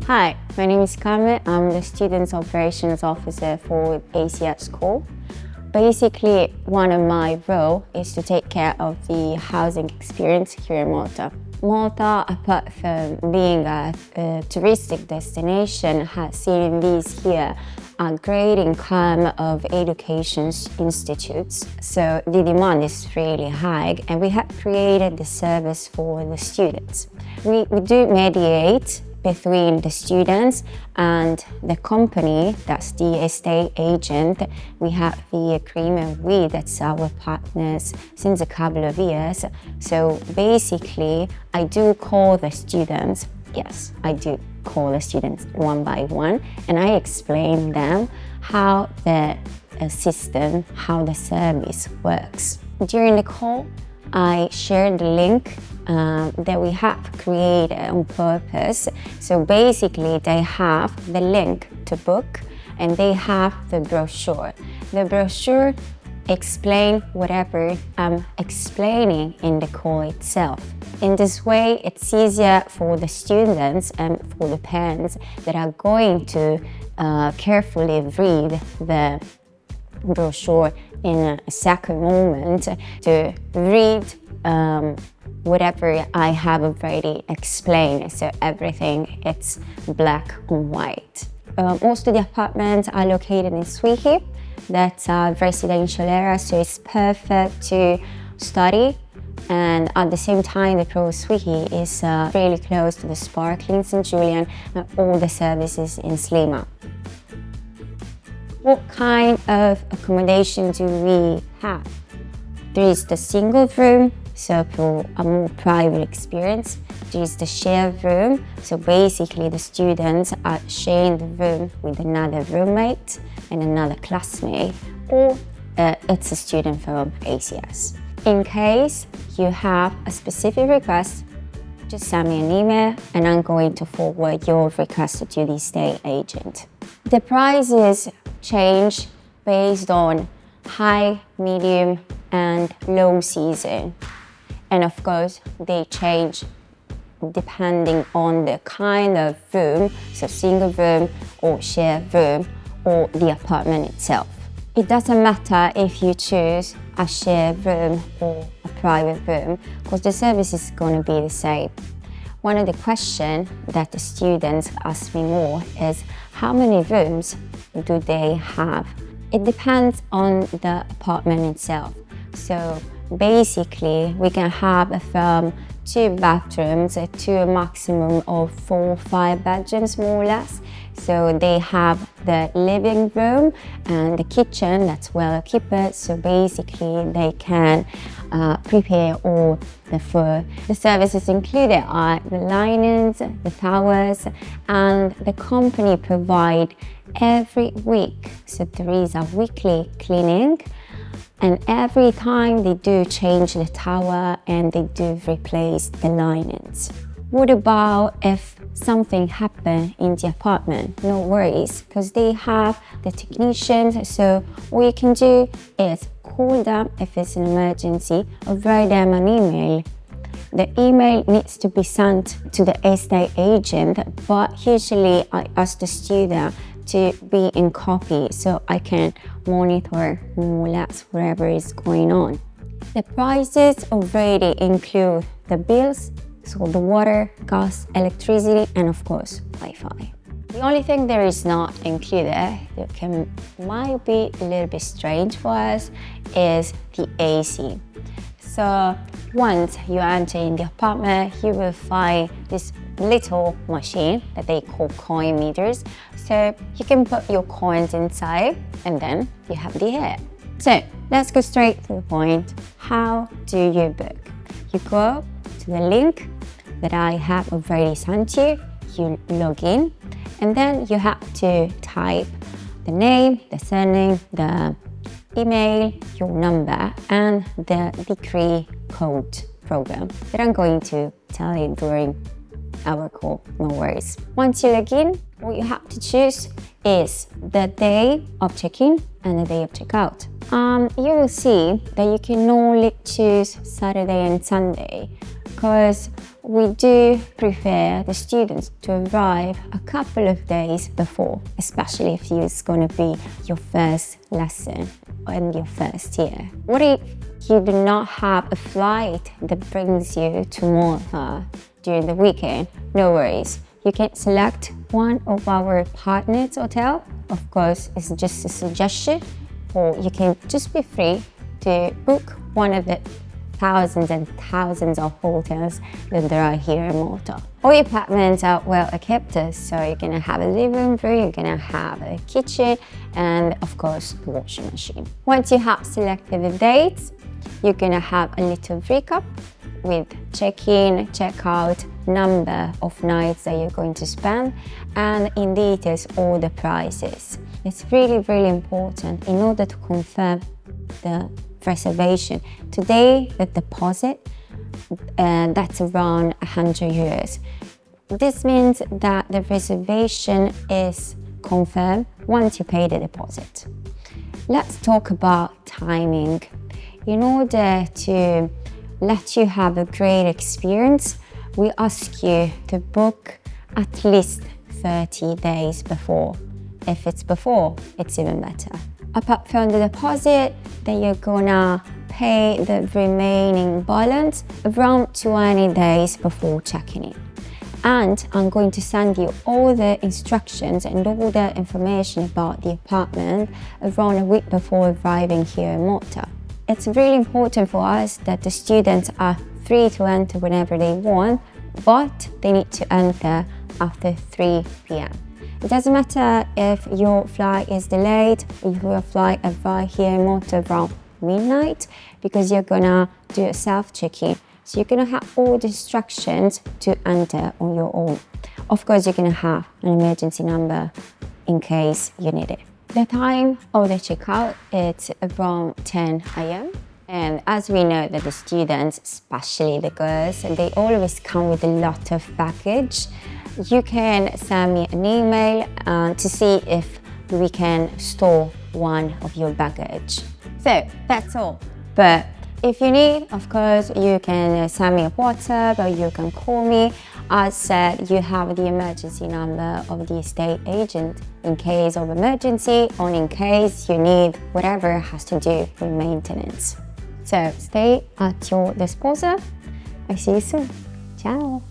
Hi, my name is Carmen. I'm the Students Operations Officer for ACS College. Basically, one of my roles is to take care of the housing experience here in Malta. Malta, apart from being a touristic destination, has seen these here a great income of education institutes. So the demand is really high, and we have created the service for the students. We do mediate between the students and the company, that's the estate agent. We have the agreement with, that's our partners since a couple of years. So basically, I do call the students, yes, I do call the students one by one, and I explain them how the system, how the service works. During the call, I share the link that we have created on purpose. So basically, they have the link to book and they have the brochure. The brochure explains whatever I'm explaining in the call itself. In this way, it's easier for the students and for the parents that are going to carefully read the brochure in a second moment to read whatever I have already explained, so everything it's black and white. Most of the apartments are located in Swihi. That's a residential area, so it's perfect to study, and at the same time the Pro Swihi is really close to the Sparkling St. Julian and all the services in Slima. What kind of accommodation do we have? There is the single room, so for a more private experience. There is the shared room, so basically the students are sharing the room with another roommate and another classmate, or it's a student from ACS. In case you have a specific request, just send me an email and I'm going to forward your request to the estate agent. The prices change based on high, medium and low season. And of course, they change depending on the kind of room, so single room or shared room or the apartment itself. It doesn't matter if you choose a shared room or a private room, because the service is going to be the same. One of the questions that the students ask me more is how many rooms do they have? It depends on the apartment itself. So basically, we can have from 2 bathrooms to a maximum of 4 or 5 bedrooms, more or less. So they have the living room and the kitchen that's well equipped. So basically, they can prepare all the food. The services included are the linens, the towels, and the company provide every week. So there is a weekly cleaning. And every time they do change the towel and they do replace the linens. What about if something happened in the apartment? No worries, because they have the technicians. So what you can do is call them if it's an emergency or write them an email. The email needs to be sent to the estate agent, but usually I ask the student to be in copy so I can monitor more or less whatever is going on. The prices already include the bills, so the water, gas, electricity, and of course, Wi-Fi. The only thing there is not included, that might be a little bit strange for us, is the AC. So once you enter in the apartment, you will find this little machine that they call coin meters. So you can put your coins inside and then you have the air. So let's go straight to the point. How do you book? You go to the link that I have already sent you, you log in, and then you have to type the name, the surname, the email, your number, and the degree code program that I'm going to tell you during our call, no worries. Once you log in, what you have to choose is the day of check-in and the day of check-out. You will see that you can only choose Saturday and Sunday. because we do prefer the students to arrive a couple of days before, especially if it's going to be your first lesson in your first year. What if you do not have a flight that brings you to Malta during the weekend? No worries. You can select one of our partners hotel. Of course, it's just a suggestion, or you can just be free to book one of the thousands and thousands of hotels that there are here in Malta. All your apartments are well equipped, so you're gonna have a living room, you're gonna have a kitchen, and of course, the washing machine. Once you have selected the dates, you're gonna have a little recap with check-in, check-out, number of nights that you're going to spend, and in details all the prices. It's really, really important in order to confirm the reservation. Today, the deposit, that's around €100. This means that the reservation is confirmed once you pay the deposit. Let's talk about timing. In order to let you have a great experience, we ask you to book at least 30 days before. If it's before, it's even better. Apart from the deposit, then you're gonna pay the remaining balance around 20 days before checking in. And I'm going to send you all the instructions and all the information about the apartment around a week before arriving here in Malta. It's really important for us that the students are free to enter whenever they want, but they need to enter after 3 p.m. It doesn't matter if your flight is delayed, if your flight arrives here in Malta around midnight, because you're gonna do a self-check-in. So you're gonna have all the instructions to enter on your own. Of course, you're gonna have an emergency number in case you need it. The time of the checkout is around 10 a.m. And as we know that the students, especially the girls, they always come with a lot of baggage. You can send me an email to see if we can store one of your baggage. So that's all. But if you need, of course, you can send me a WhatsApp or you can call me. As said, you have the emergency number of the estate agent in case of emergency or in case you need whatever has to do with maintenance. So stay at your disposal. I see you soon. Ciao.